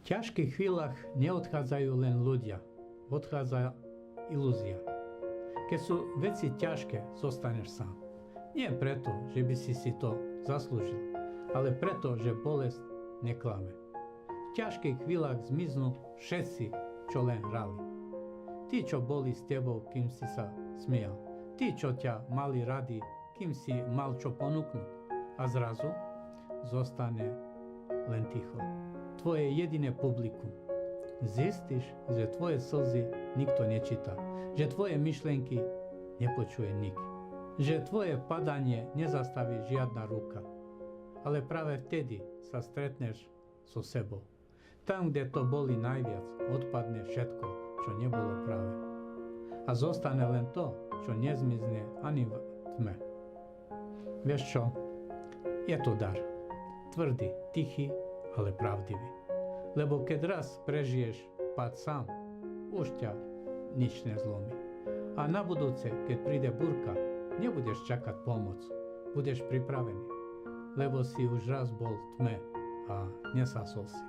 ťažkých chvíľach neodchádzajú len ľudia, odchádza ilúzia. Keď sú veci ťažké, zostaneš sám. Nie preto, že by si to zaslúžil, ale preto, že bolesť neklame. V ťažkých chvíľach zmiznú všetci, čo len hrali. Tí, čo boli s tebou, kým si sa smial. Tí, čo ťa mali radi, kým si mal čo ponúknuť. A zrazu zostane len ticho. Tvoje jediné publikum. Zistíš, že tvoje slzy nikto nečíta. Že tvoje myšlienky nepočuje nik. Že tvoje padanie nezastaví žiadna ruka. Ale práve vtedy sa stretneš so sebou. Tam, kde to boli najviac, odpadne všetko, čo nebolo práve. A zostane len to, čo nezmizne ani v tme. Vieš čo? Je to dar. Tvrdý, tichý, ale pravdivý. Lebo keď raz prežiješ pád sám, už ťa nič nezlomí. A na budúce, keď príde búrka, nebudeš čakať pomoc. Budeš pripravený. Lebo si už raz bol v tme a nesasol si.